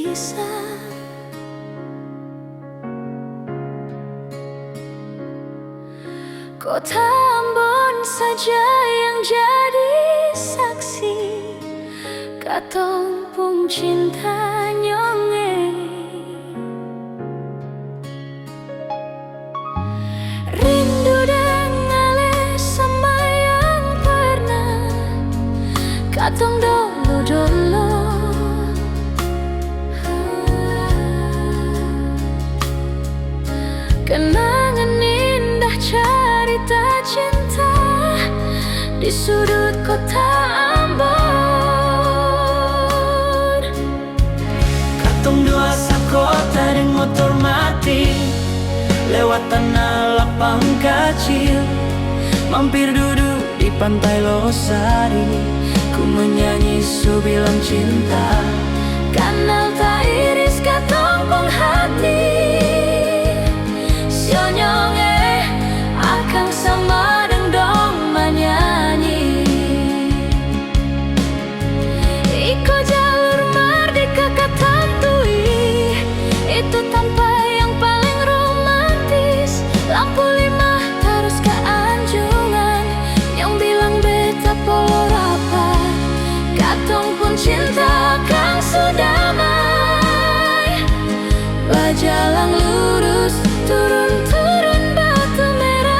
bisa. Kota Ambon saja yang jadi saksi, katong pun cinta nyonge. Rindu dengannya sama yang pernah katong dulu-dulu. Kenangan indah cerita cinta di sudut kota Ambon. Katong dua sakota deng motor mati, lewat tanah lapang kecil, mampir duduk di pantai Losari. Ku menyanyi subilang cinta, Kanal tak iris katong pung hati. Sionyonge akang sama dong menyanyi. Iko jalur merdeka katantui, itu tanpa yang paling romantis. Lampu 5 terus ke Anjungan, yang bilang beta polo rapat. Katong pun cinta kang sudamai, bajalang lurus turun-turun batu merah.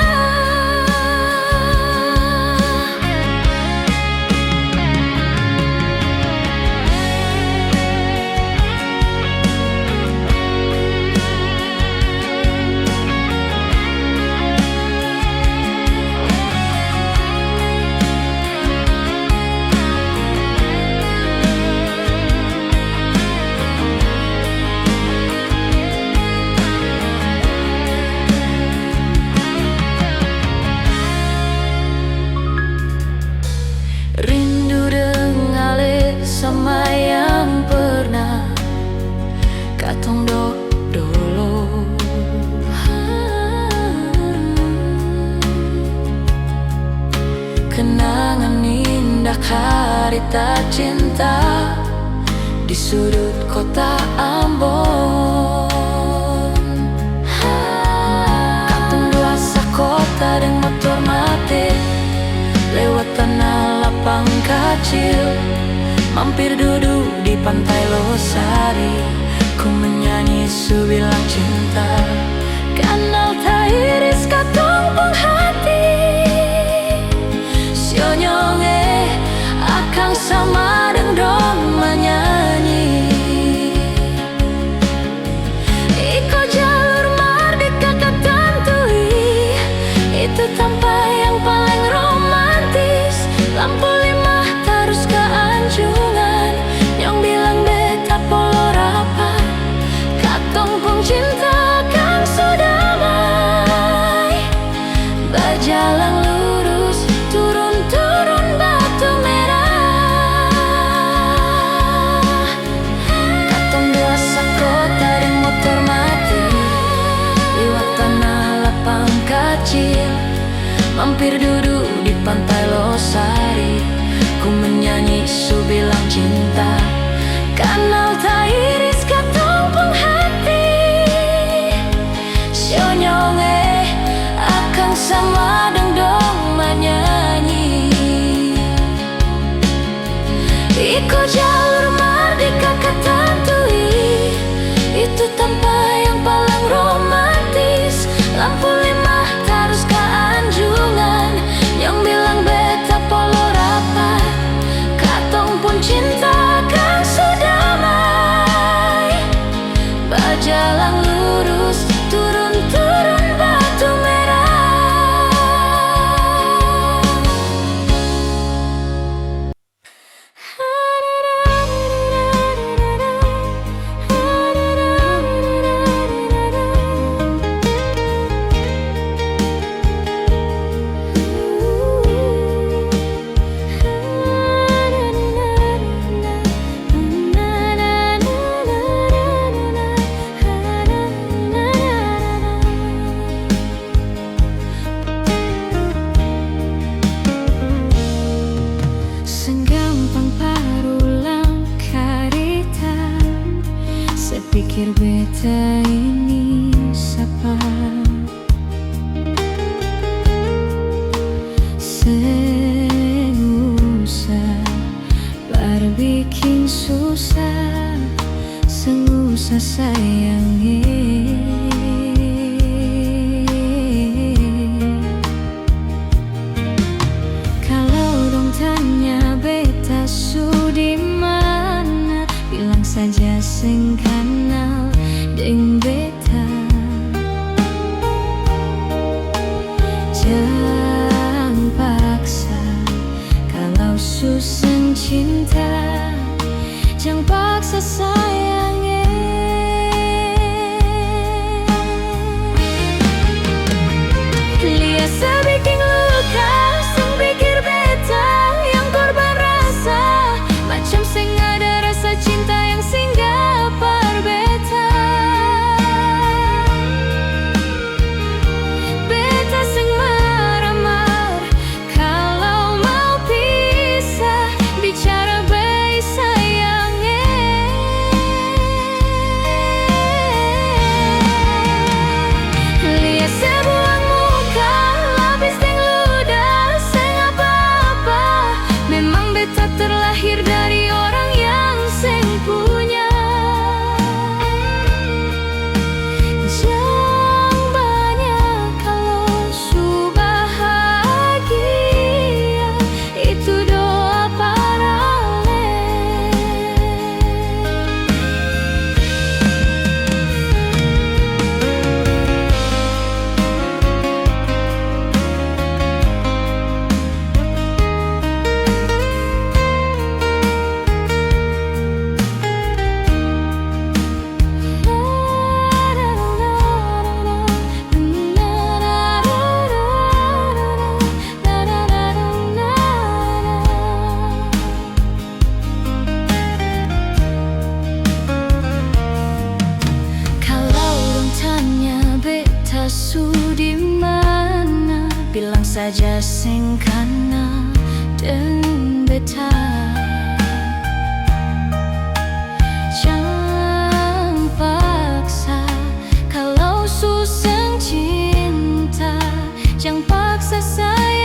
Rindu dengannya sama yang pernah katong dulu. Kenangan indah harita cinta di sudut kota Ambon. Katong dua sakota deng motor mati, lewat tanah lapang kecil, mampir duduk di pantai Losari. Ku menyanyi subilang cinta, kanal tak iris katong pung hati. Sionyonge akang sama dong menyanyi. Iko jalur merdeka katantui, itu tanpa yang paling romantis. Lampu 5 terus ke Anjungan, yang bilang beta polo rapat. Katong pun cinta kang sudamai, bajalang lurus turun-turun batu merah. Katong dua sakota deng motor mati, lewat tanah lapang kecil, mampir duduk di pantai Losari. Ku menyanyi subilang cinta, kanal tak iris katong pung hati. Sionyonge akang sama dong menyanyi. Iko jalur merdeka katantui, itu tanpa yang paling romantis. Lampu 5 terus ke Anjungan, yang bilang beta polo rapat. Katong pun cinta kang sudamai, bajalang lurus turun-turun batu merah. beta ini sapa Sengusah berbikin susah, sengusah sayangi. Kalau dong tanya beta di mana, bilang saja sing kenal deng beta. Jangan paksa kalau susah cinta, jangan paksa sayangnya. Lihat sebikin luka, sing pikir beta yang korban rasa, macam sing ada rasa cinta yang singgah par beta. Beta sing marah-marah kalau mau pisah, bicara baik sayangnya. Lihat sebuah muka, lapis deng ludah, seng apa-apa. Memang beta terlahir dari orang yang seng punya. Jangan banyak kalau su bahagia, itu doa parale. Kalau dong tanya beta su di mana, bilang saja sing kana dan beta. Jangan paksa kalau susah cinta, jangan paksa sayangnya.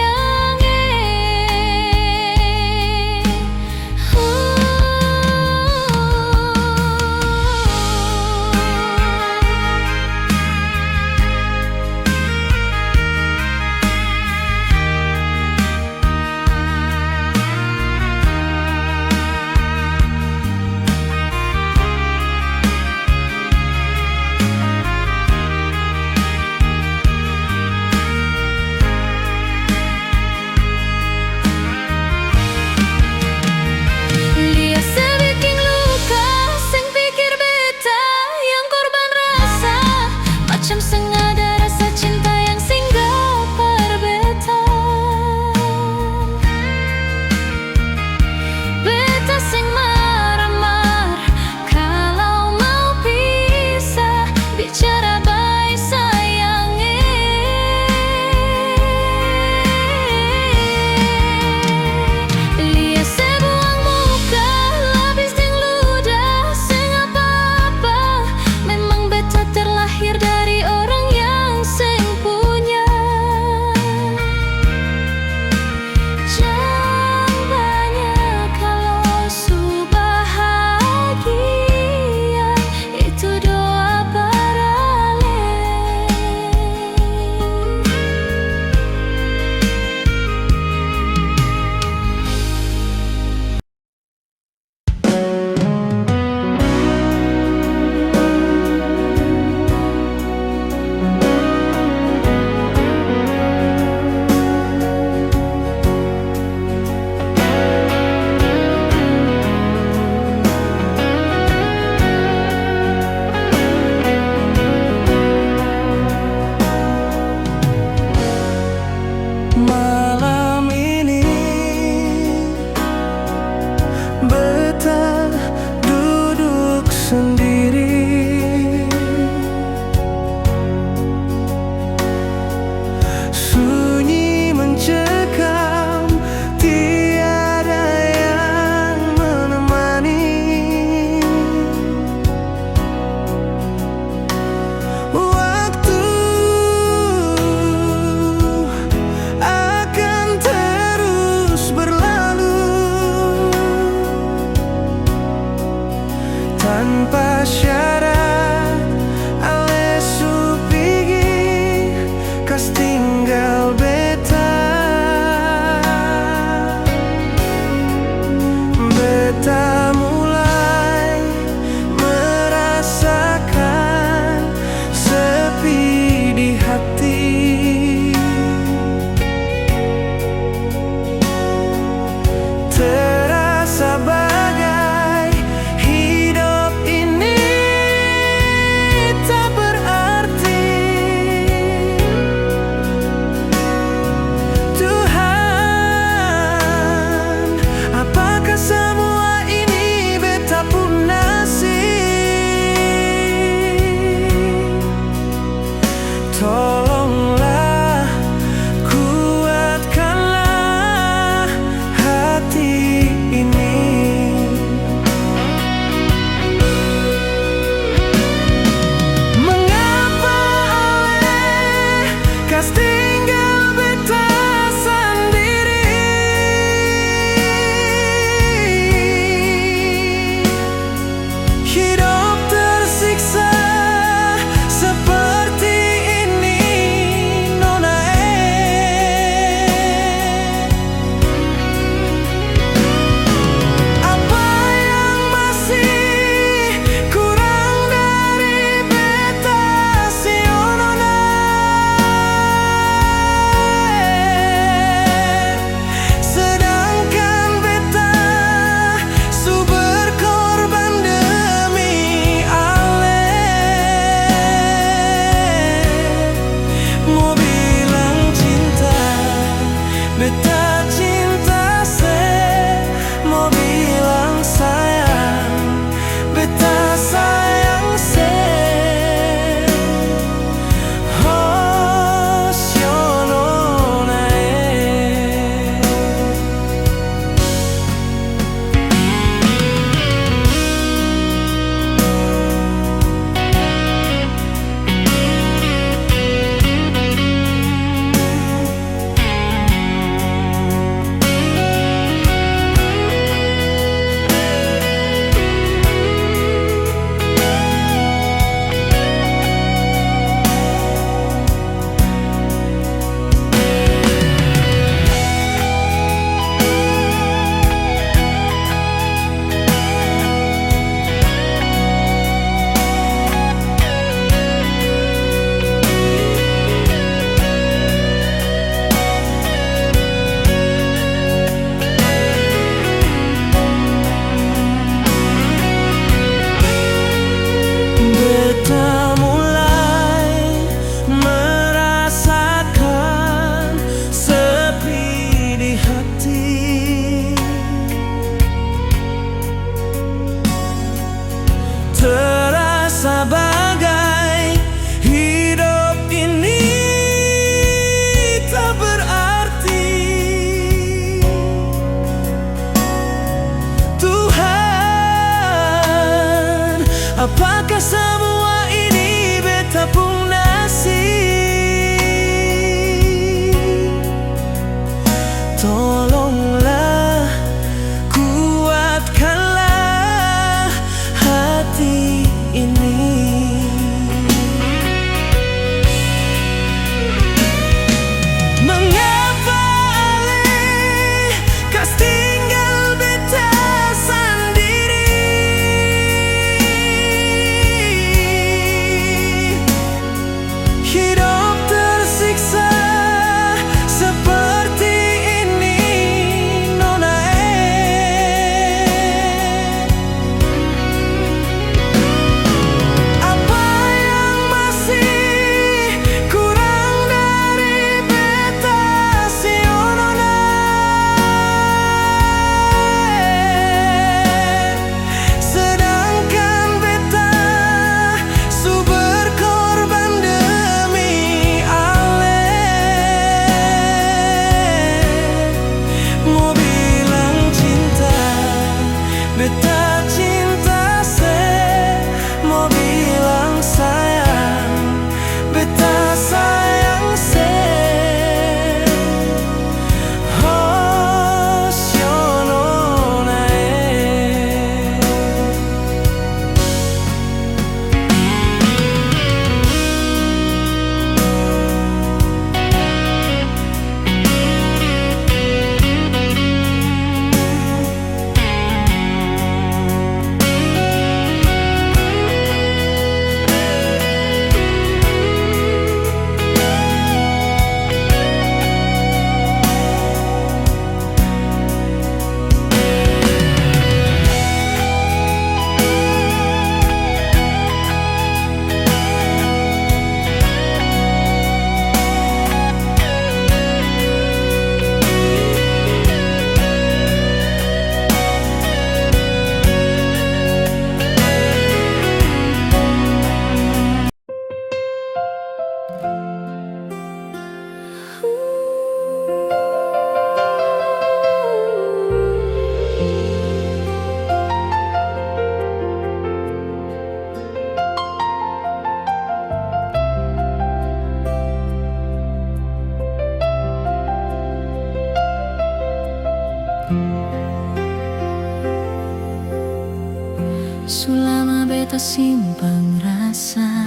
Sulama beta simpang rasa,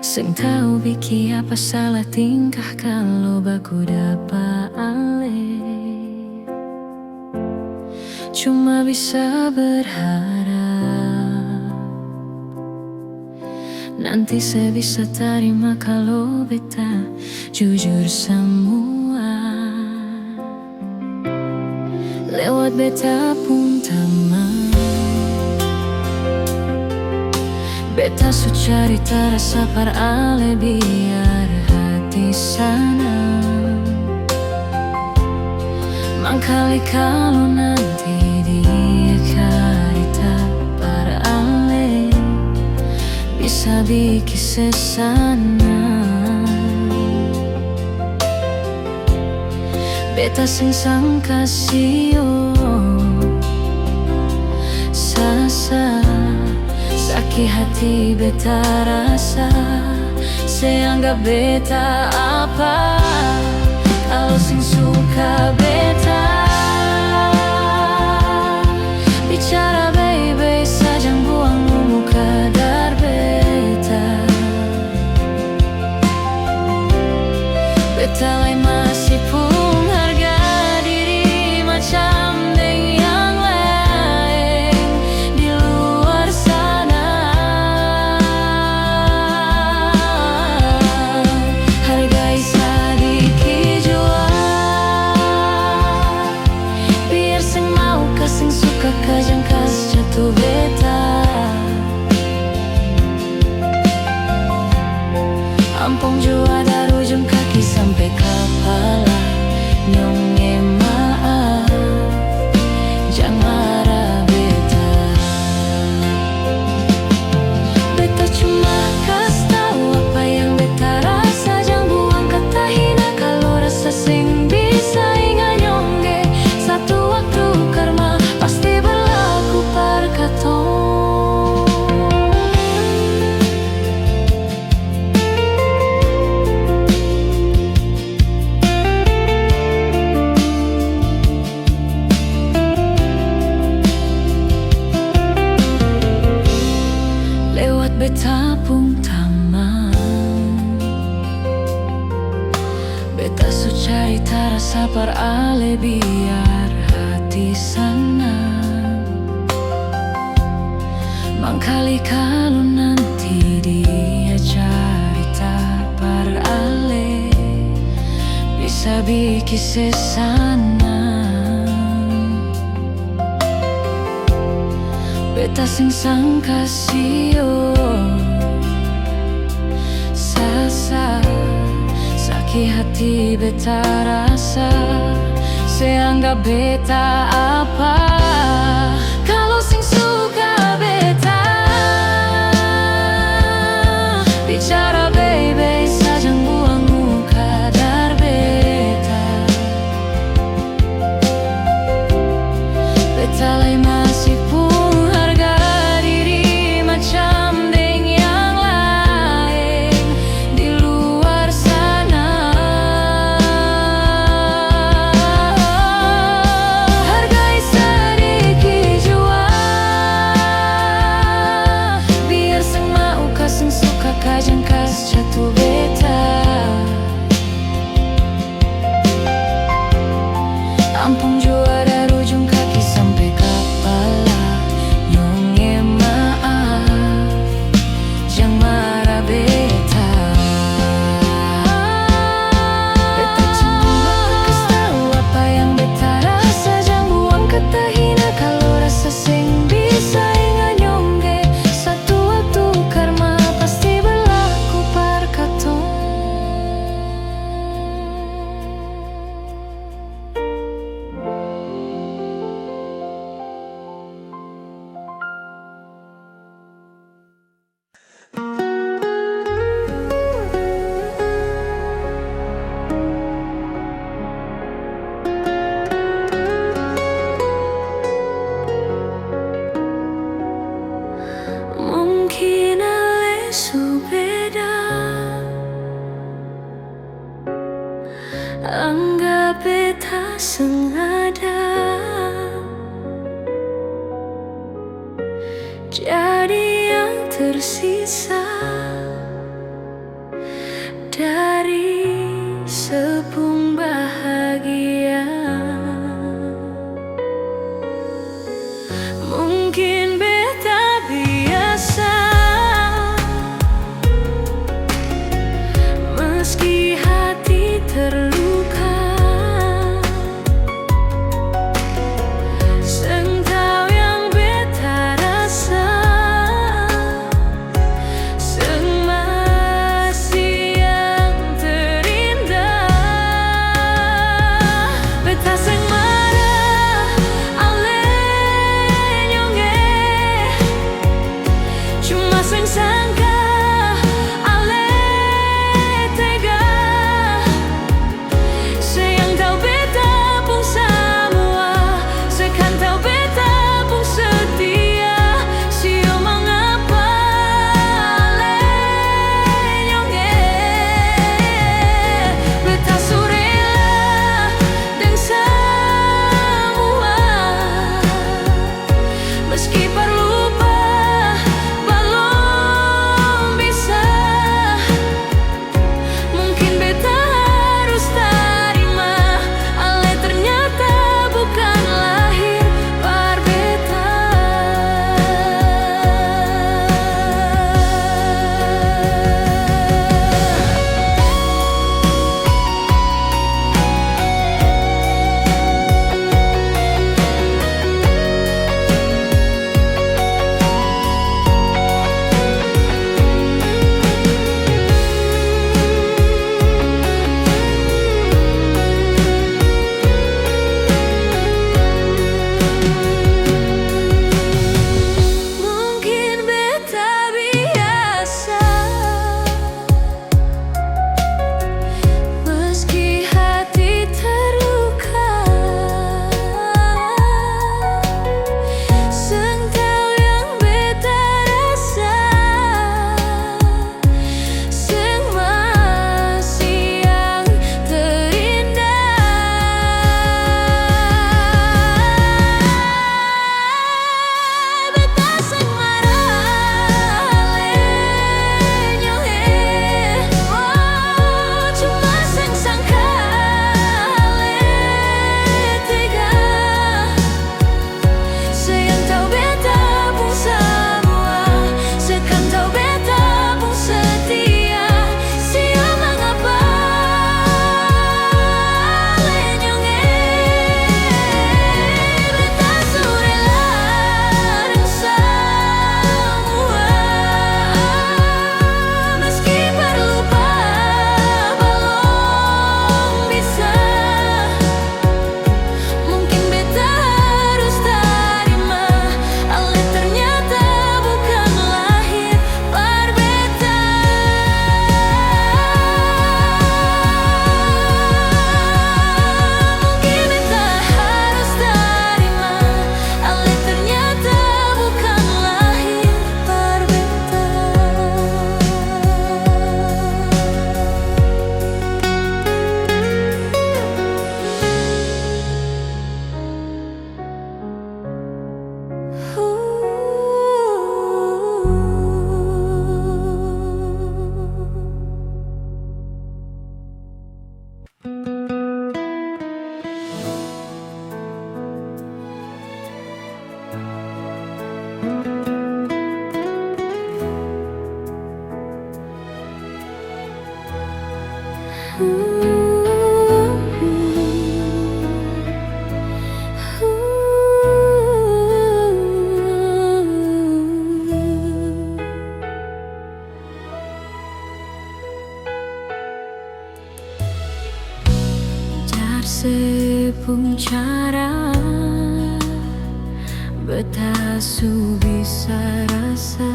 seng tahu biki apa salah tingkah kalau baku dapa ale. Cuma bisa berharap nanti saya bisa terima kalau beta jujur semua. Lewat beta pun teman, beta su cari terasa par ale biar hati senang. Mangkali kalau nanti dia carita par ale bisa bikin sesana. Beta sing sangka sio sasa sakit hati beta rasa, saya anggap beta apa kalau sing suka beta bicara baik-baik saja buang muka dar beta. Beta lai masih pun harga diri macam deng yang lain di luar sana. Hargai sedikit jua biar sing mau kasing suka kajang kas jatuh beta. Ampung jua dari ujung kaki sampai kepala, nyonge maaf, jangan marah beta. Beta cuma kasih tahu apa yang beta rasa, jangan buang kata hina kalau rasa sing bisa ingat nyonge. Satu waktu karma pasti berlaku par katong. Beta pun taman, beta su cari terasa par ale biar hati senang. Mangkali kalau nanti dia carita par ale bisa bikin sesana. Beta sing sangka sio sasa sakit hati beta rasa, saya anggap beta apa kalau sing suka beta bicara baik-baik saja buang muka dar beta. Beta lai masih pun macam deng yang lain di luar sana. Hargai sedikit jua biar sing mau kasing suka kajang kas jatuh beta. Ampung jua dari ujung kaki sampai kepala, nyonge maaf, jangan marah beta. Beta cuma kasih tahu apa yang beta rasa, jangan buang kata hina kalau rasa sing bisa ingat nyonge. Satu waktu karma pasti berlaku par katong. Mungkin ale su beda, enggak beta sengaja jadi yang tersisa dari sepung bahagia. Mungkin beta biasa, meski hati terluka. Seng tahu yang beta rasa, seng masih yang terindah. Beta seng marah, ale nyonge, cuma seng sangka ale tega. Sayang tahu beta pun semua, sekan tahu beta pun setia. Sio mengapa ale nyonge, beta surela dan semua, meski berlupa belum bisa. Mungkin beta harus terima, ale ternyata bukan lahir par beta. Mungkin beta biasa, meski hati terluka. Seng tahu yang beta rasa, seng masih yang terindah. Beta seng marah, ale nyonge, oh cuma seng sangka ale tega. Sayang tahu beta pun semua, sekan tahu beta pun setia. Sio mengapa ale nyonge, beta surela dan semua, meski berlupa belum bisa. Mungkin beta harus terima, ale ternyata bukan lahir par beta. Mungkin beta harus terima, ale ternyata bukan lahir par beta. Jar sepung cara beta su bisa rasa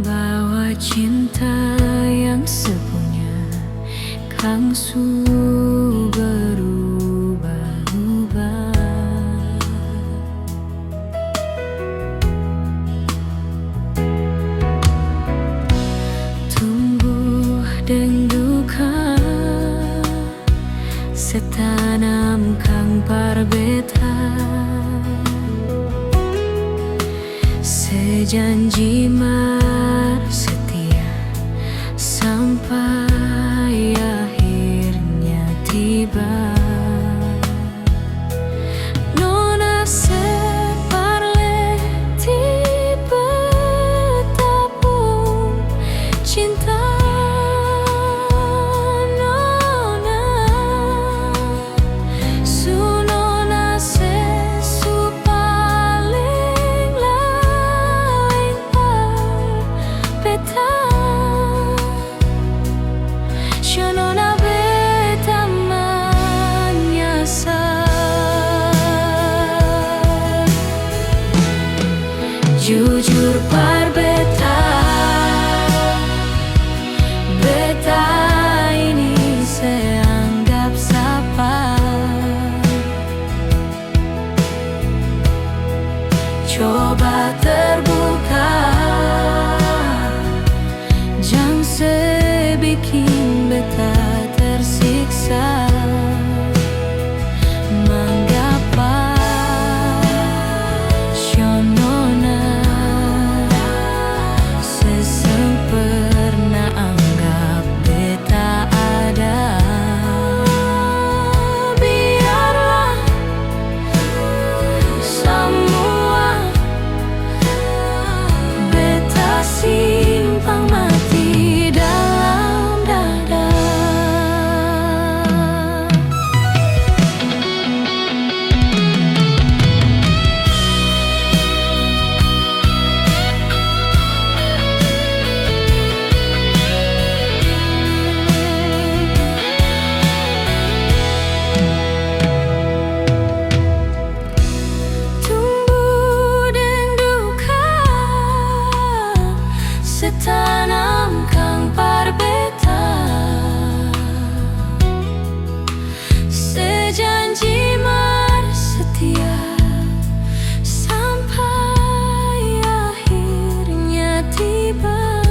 bahwa cinta yang sepunya kang su berubah-ubah. Tumbuh dan duka setanam kang parbeta, sejanji mar setia sampai akhirnya tiba. Nona separle tiba tapung cinta. Jujur par beta, beta ini seanggap sapa. Coba terbuka, jangan sebikin beta tersiksa. Mengapa sesempurna anggap beta ada? Biarlah semua beta simpang mati dalam dada. Setanam kang parbeta, sejanji mar setia sampai akhirnya tiba.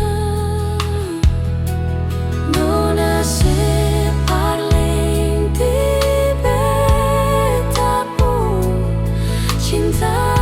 Nona separling di beta pun cinta.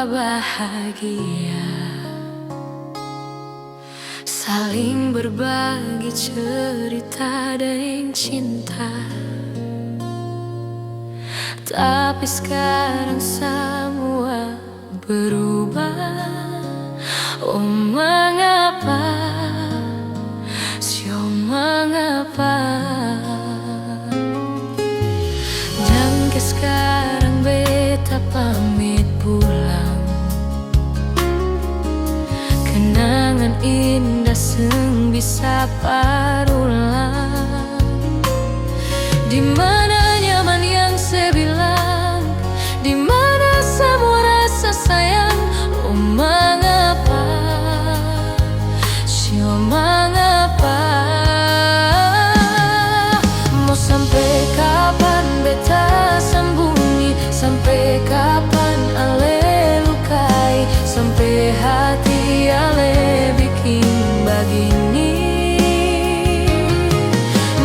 bahagia, saling berbagi cerita dan cinta. Tapi sekarang semua berubah. Oh mengapa, mengapa indah sing bisa parulang. Di mana nyaman yang saya bilang, di mana semua rasa sayang. Oh mengapa, sio mengapa. Mau sampai kapan beta sembunyi, sampai kapan ale lukai, sampai hati ale bikin begini.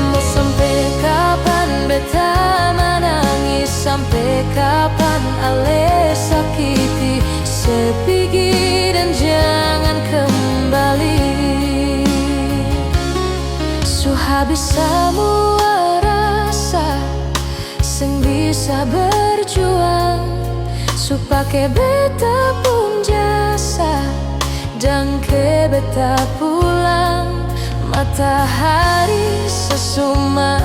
Mau sampai kapan beta menangis, sampai kapan ale sakiti sepigi dan jangan kembali. Habis semua rasa sing bisa berjuang, supaya beta pun jasa dan ke beta pulang. Matahari sesuma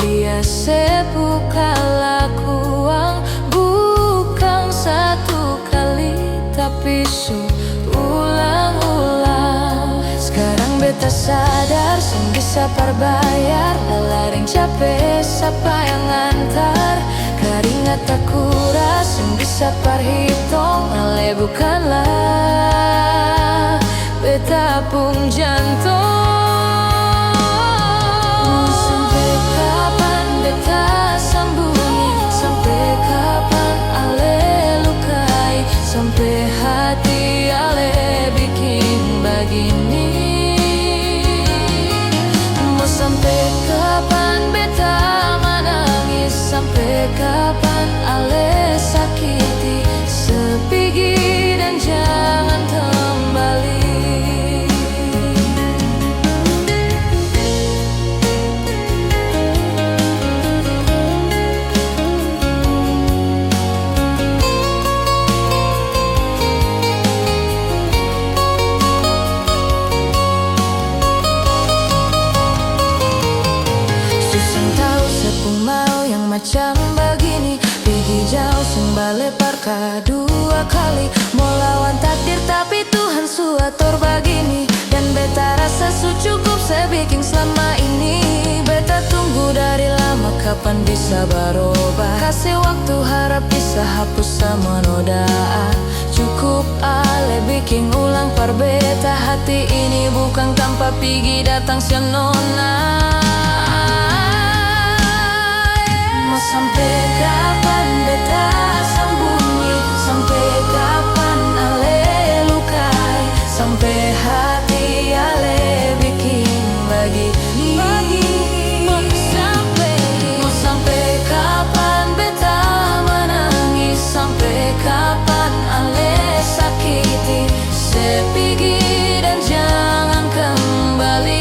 lia sepuka lakuang, bukan satu kali tapi ulang-ulang. Sekarang beta sadar sing bisa perbayar lalaring capek siapa yang ngantar. Keringat aku ras sing bisa perhitung ale bukanlah beta pun jantung. Sampai kapan beta sembunyi, sampai kapan ale lukai, sampai hati ale bikin begini. Sampai kapan beta menangis, sampai kapan ale sakiti sepigi dan jangan kembali. Macam begini, pergi jauh sing balik parka dua kali. Mau lawan takdir tapi Tuhan suatur begini. Dan beta rasa cukup saya bikin selama ini. Beta tunggu dari lama kapan bisa berubah. Kasih waktu harap bisa hapus semua noda. Cukup ale bikin ulang par beta. Hati ini bukan tanpa pergi datang si nona. Sampai kapan beta sembunyi, sampai kapan ale lukai, sampai hati ale bikin begini. Mau sampai kapan beta menangis, sampai kapan ale sakiti sepigi dan jangan kembali.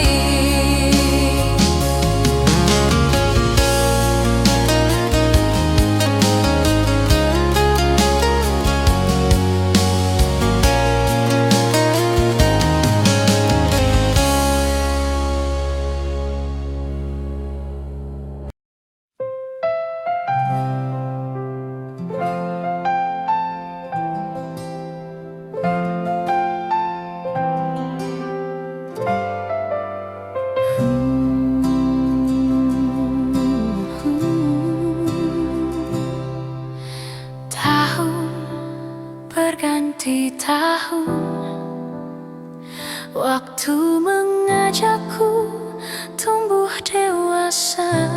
Berganti tahun, waktu mengajakku tumbuh dewasa.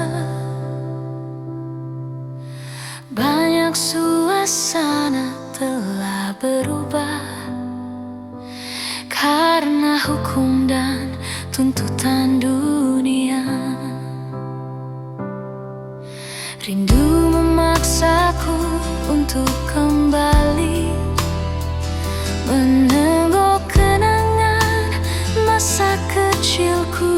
Banyak suasana telah berubah karena hukum dan tuntutan dunia. Rindu memaksaku untuk kembali menengok kenangan masa kecilku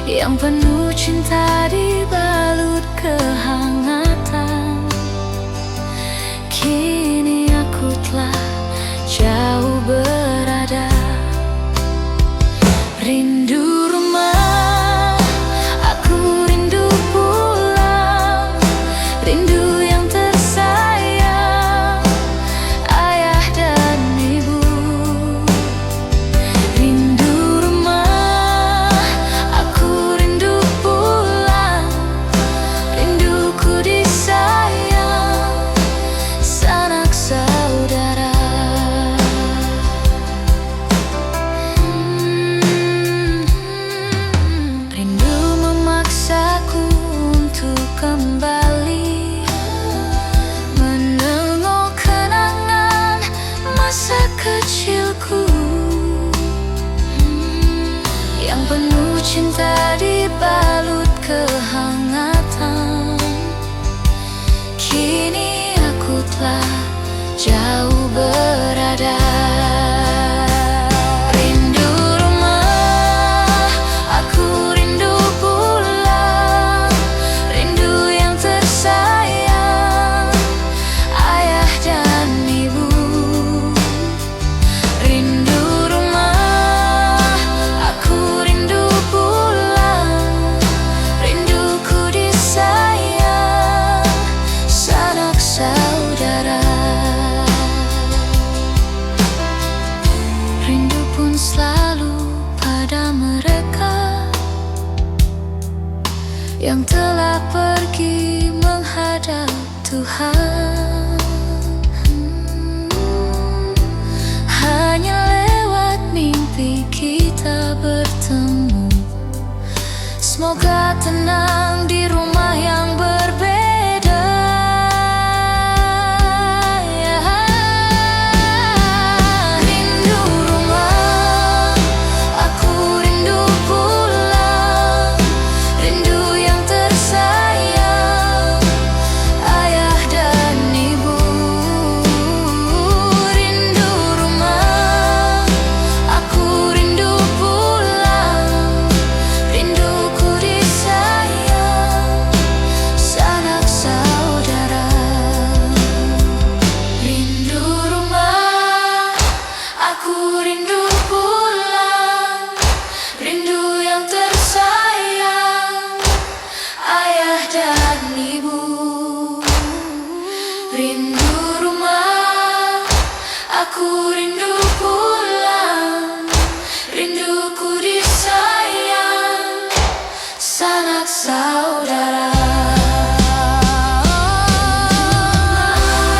yang penuh cinta dibalut kehangatan. Kini aku telah jauh berada. Rindu rumah, aku rindu pulang, rindu yang tersayang, ayah dan ibu. aku yang penuh cinta dibalut kehangatan. Kini aku telah jauh berada. Rindu rumah, aku rindu pulang, rindu yang tersayang, ayah dan ibu. Rindu rumah, aku rindu pulang, rinduku disayang, sanak saudara. Rindu pun selalu pada mereka yang telah pergi menghadap Tuhan. Hanya lewat mimpi kita bertemu. Semoga tenang di rumah yang berbeda. Rindu rumah, aku rindu pulang, rindu yang tersayang, ayah dan ibu. Rindu rumah, aku rindu pulang, rinduku disayang, sanak saudara. Rindu rumah, aku rindu pulang, rindu yang tersayang, ayah dan ibu. Rindu rumah, aku rindu pulang, rinduku disayang, sanak saudara.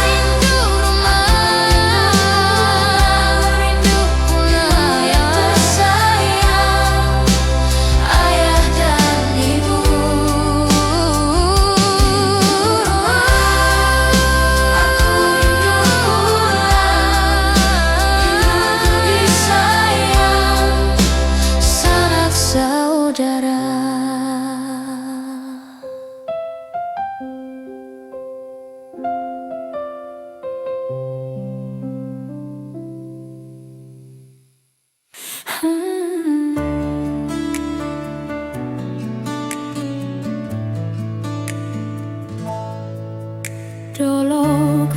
Rindu rumah, rindu pulang yang tersayang, ayah dan ibu. Aku rindu pulang, rinduku disayang, sanak saudara. Dolok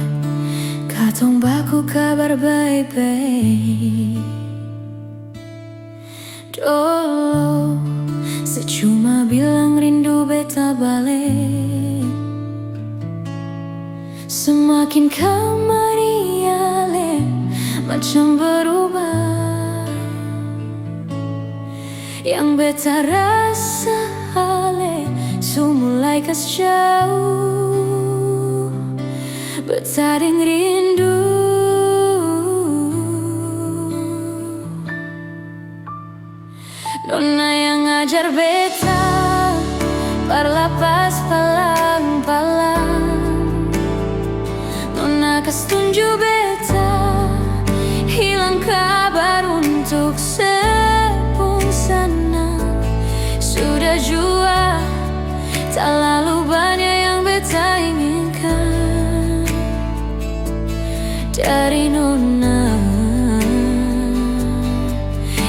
katong baku kabar baik-baik. Dolok secuma bilang rindu beta balik. Semakin kamari ale macam berubah. Yang beta rasa ale su mulai kas jauh, betaring rindu. Nona yang ngajar beta parlapas palang-palang. Nona kas tunjuk beta hilang kabar untuk sepung sana. Sudah jua tak lalu banyak yang beta inginkan dari Nona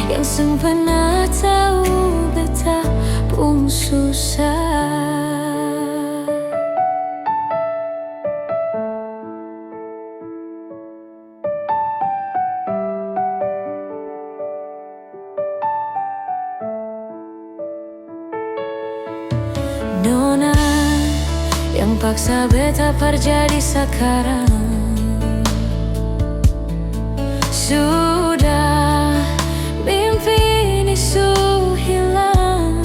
yang sempena tahu beta pun susah. Nona yang paksa beta perjadi sekarang. Sudah mimpi ini su hilang.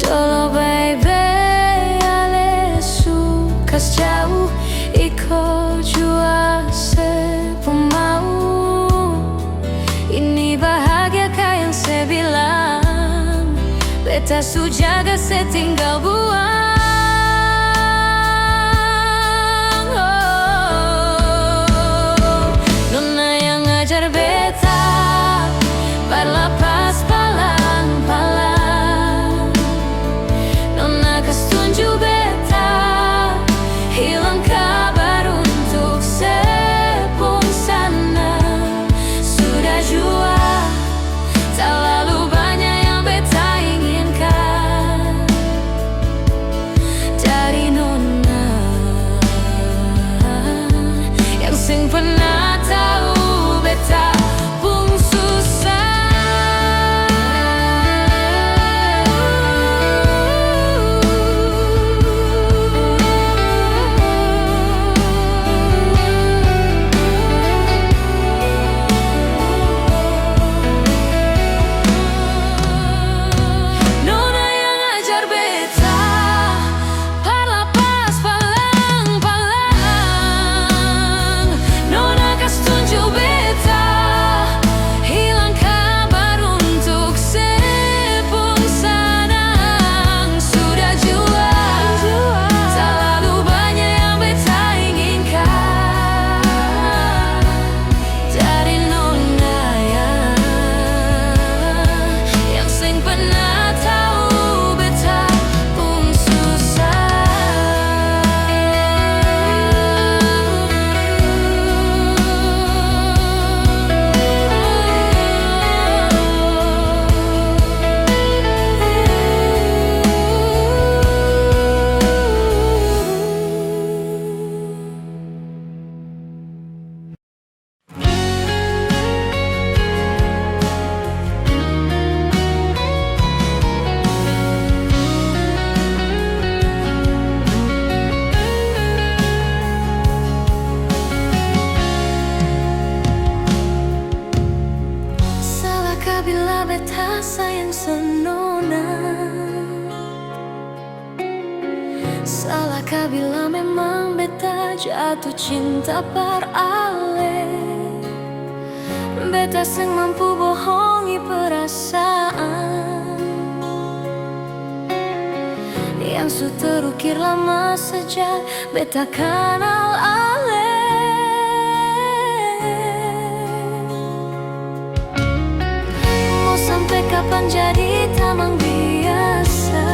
Dolo baik-baik ale su kas jauh iko jua sepemau. Ini bahagia kah yang saya bilang, beta su jaga saya tinggal buang. Nona senona. Salahkah bila memang beta jatuh cinta par ale? Beta seng mampu bohongi perasaan yang su terukir lama sejak beta kenal ale. Mau sampai kapan jadi tamang biasa?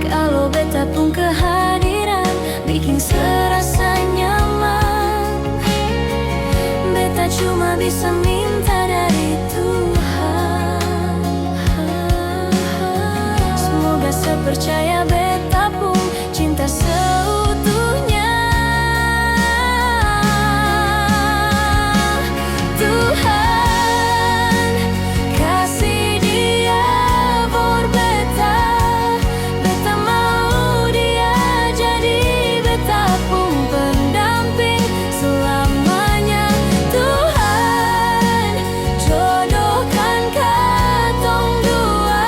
Kalau beta pun kehadiran bikin serasa nyaman, beta cuma bisa minta dari Tuhan. Semoga sepercaya beta pun cinta seutuhnya. Tuhan kasih dia for beta. Beta mau dia jadi beta pun pendamping selamanya. Tuhan jodohkan katong dua,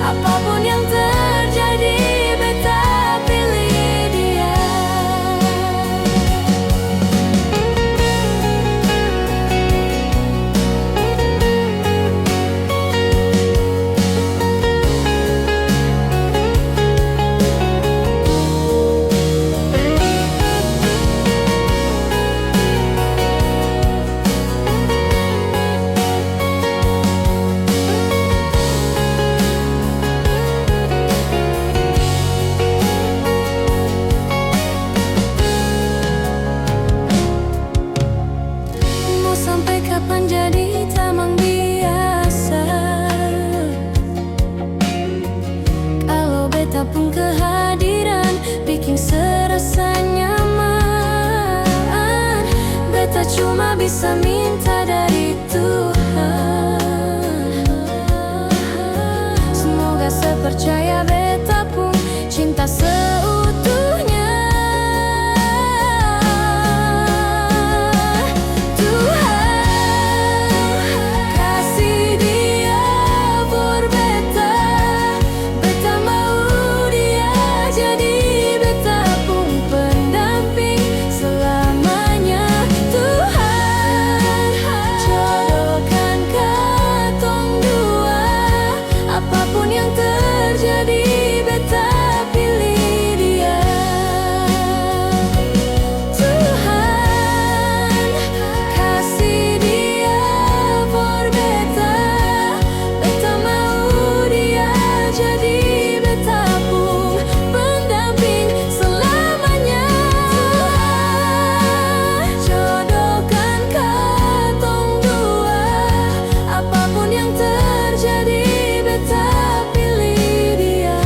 apapun yang terjadi beta pilih dia. Mau sampai kapan jadi tamang biasa? Kalau beta pun kehadiran bikin serasa nyaman, beta cuma bisa minta dari Tuhan. Semoga sepercaya beta pun cinta seutuhnya. Tuhan kasih dia for beta. Beta mau dia jadi beta pun pendamping selamanya. Tuhan jodohkan katong dua, apapun yang terjadi beta pilih dia. Tuhan kasih dia for beta. Beta mau dia jadi beta pun pendamping selamanya. Tuhan jodohkan katong dua, apapun yang terjadi beta pilih dia.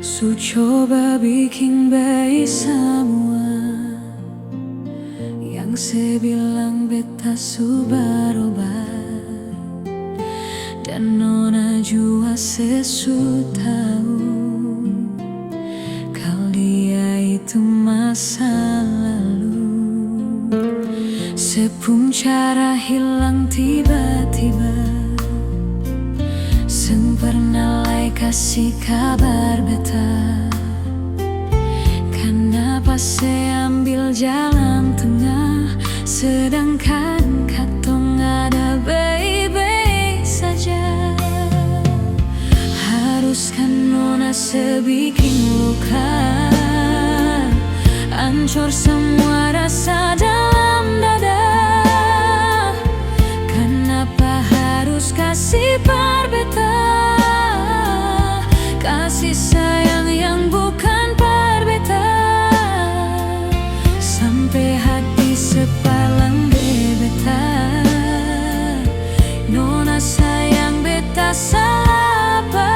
Su coba bikin baik semua yang saya bilang beta su berubah, dan nona jua sesu tahu kalau dia itu masa lalu. Sepung cara hilang tiba-tiba, seng pernah lai kasih kabar beta. Kenapa saya ambil jalan tengah, sedangkan katong ada baik-baik saja? Haruskan nona sebikin luka, hancur semua rasa dalam dada. Kenapa harus kasih par beta kasih sayang yang sayang beta sapa,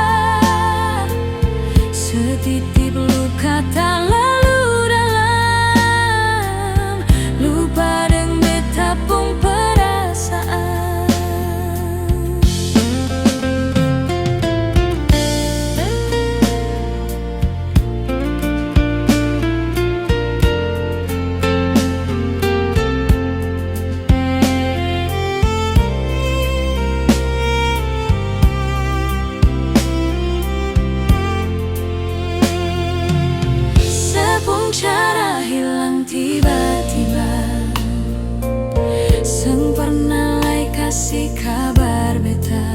setitip luka tak lalu dalam, lupa deng beta pung perasaan. Cara hilang tiba-tiba, seng pernah lagi kasih kabar beta.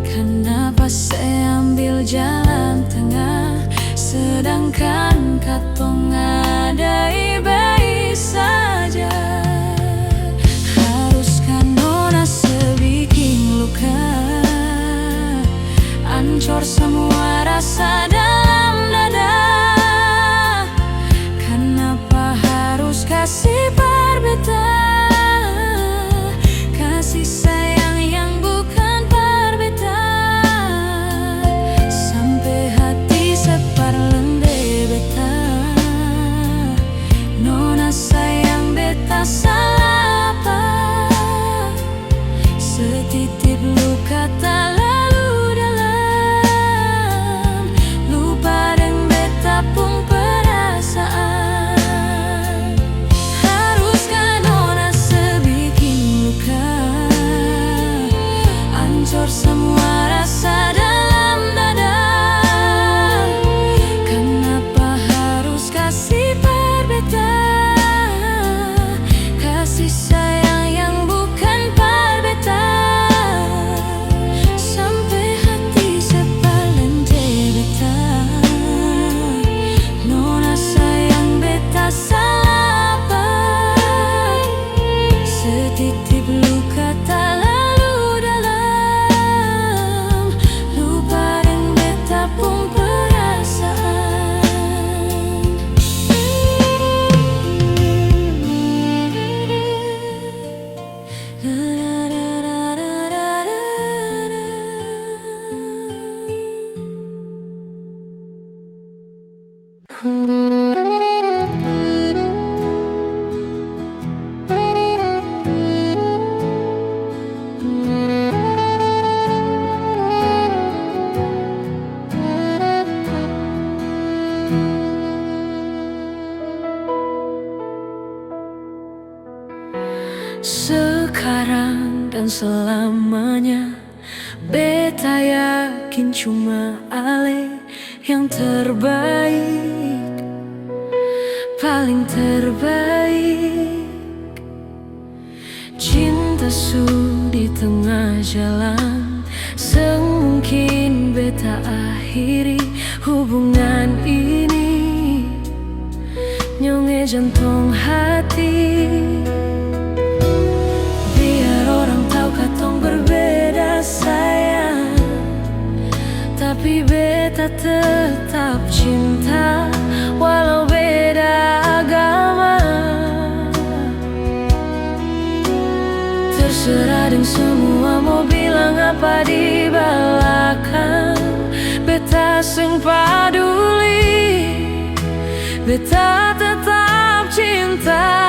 Kenapa saya ambil jalan tengah, sedangkan katong ada baik saja. Haruskah nona sebikin luka, ancur semua rasa dalam dada. Kasih berbeda, kasih sayang yang bukan berbeda, sampai hati separlende beta. Nona sayang beta salah apa, setitip luka tak lalu dalam, lupa deng beta pung perasaan. Semua rasa dalam dada, kenapa harus kasih berbeda, kasih sayang yang bukan berbeda, sampai hati sepalente beta. Nona sayang beta salah apa, setitip luka tak lalu pung perasaan. Sekarang dan selamanya, beta yakin cuma Ale yang terbaik, paling terbaik. Cinta su di tengah jalan, semungkin beta akhiri hubungan ini. Nyonge jantung hati, katong berbeda sayang, tapi beta tetap cinta walau beda agama. Terserah deng semua mau bilang apa di belakang, beta seng paduli, beta tetap cinta.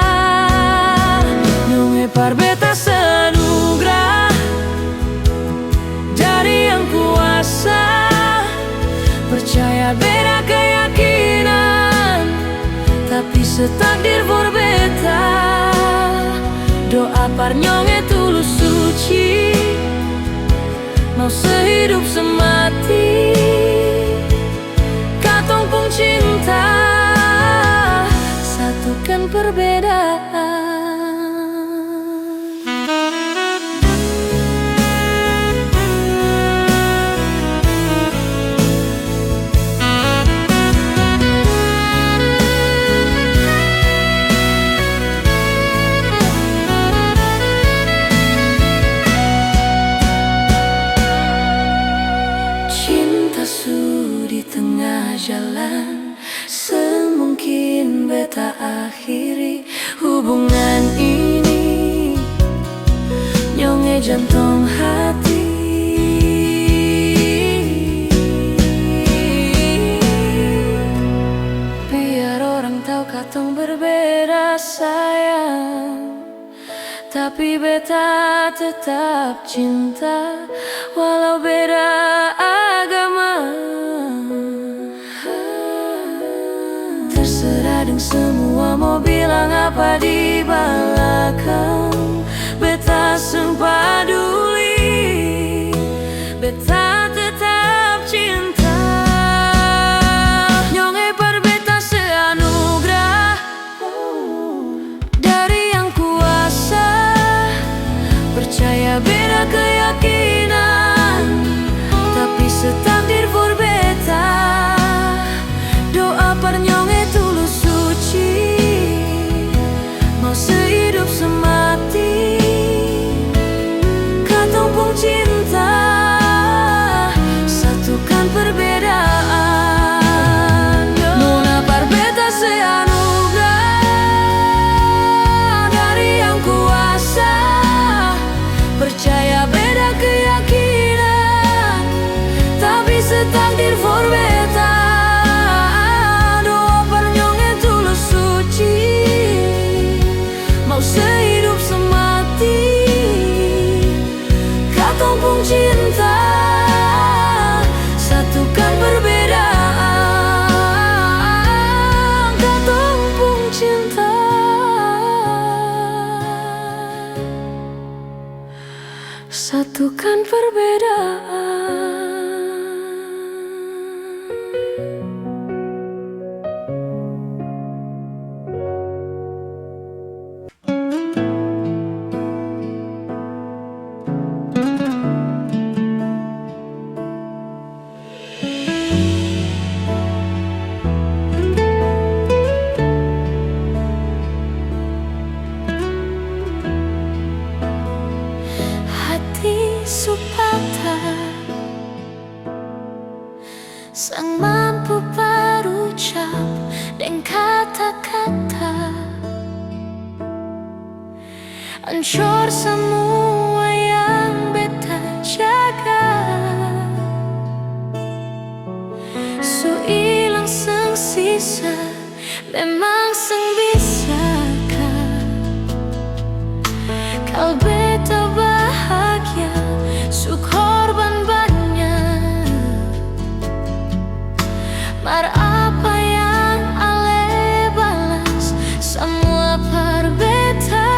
Nyonge par beta senugrah dari yang kuasa, percaya beda keyakinan, tapi setakdir berbeda. Doa par nyonge tulus suci, mau sehidup semati, katong pung cinta, satukan perbedaan. Jalan semungkin beta akhiri hubungan ini. Nyonge jantung hati. Biar orang tahu katong berbeda sayang, tapi beta tetap cinta walau beda agama. Terserah deng semua mau bilang apa di belakang, beta seng paduli, beta tetap cinta. Nyonge par beta seanugerah dari yang kuasa, percaya beda keyakinan, tapi setakdir for beta. Doa par nyonge tulus suci, mau sehidup semati, katong pung cinta, satukan perbedaan. Nona par beta seanugerah dari yang kuasa, percaya beda keyakinan, tapi setakdir for beta. Doa par nyonge tulus suci, mau sehidup semati, katong pung cinta, satukan perbedaan. Katong pung cinta, satukan perbedaan. Hati supata sang mampu berucap dengan kata-kata, hancur semua yang beta jaga. Su ilang seng sisa, memang seng bisakah kal beta bahagia, su korban banyak. Mar apa yang ale balas semua par beta.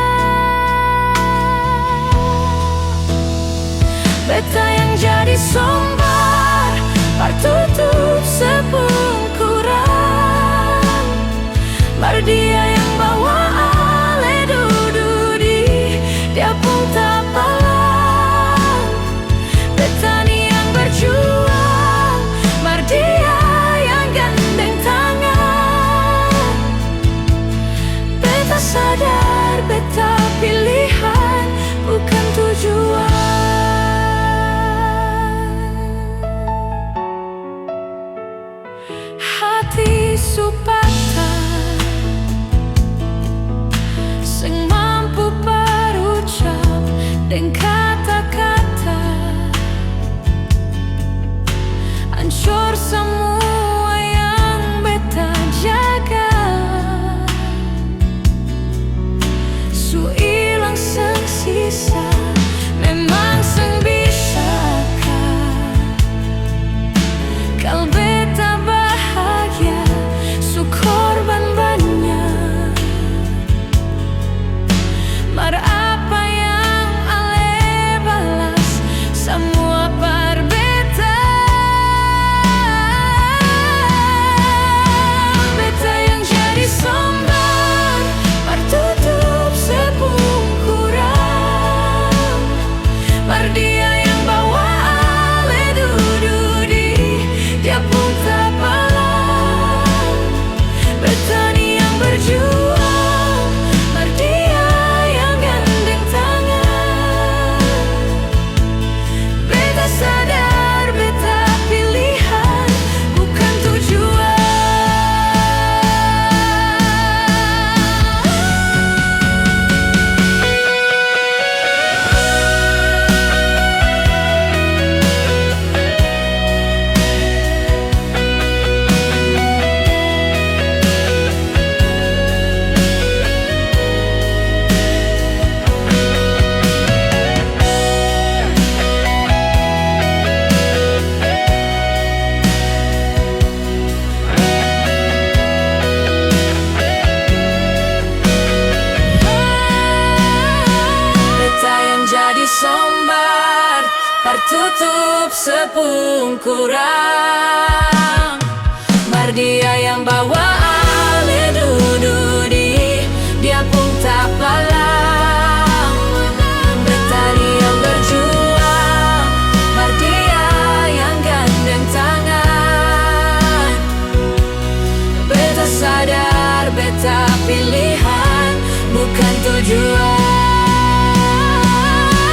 Beta yang jadi sombar, par tutup sepung kurang, mar dia yang bawa ale duduk di dia pun tak palang. Beta ni yang berjuang, mar dia yang gandeng tangan. Beta sadar beta pilihan bukan tujuan. Hati supata sing mampu berucap dengan kata-kata, hancur semua yang beta jaga. Su ilang seng sisa, memang seng bisakah kal beta bahagia, su korban banyak. Mar apa yang ale balas semua par beta. sombar, tertutup sepungkurang. Mardia yang bawa ale dududi, dia pun tak palang. Betani yang berjuang, Mardia yang gandeng tangan. Beta sadar, beta pilihan, bukan tujuan.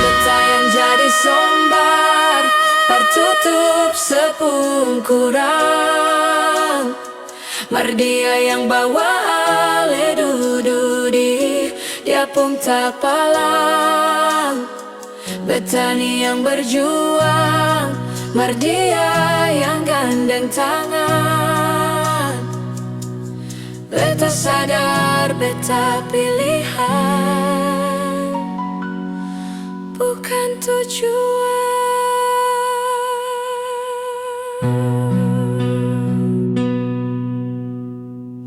Beta yang jadi sombar, tertutup sepungkurang. Mardia yang bawa ale dududi, dia pun tak palang. Betani yang berjuang, Mardia yang gandeng tangan. Beta sadar, beta pilihan, bukan tujuan.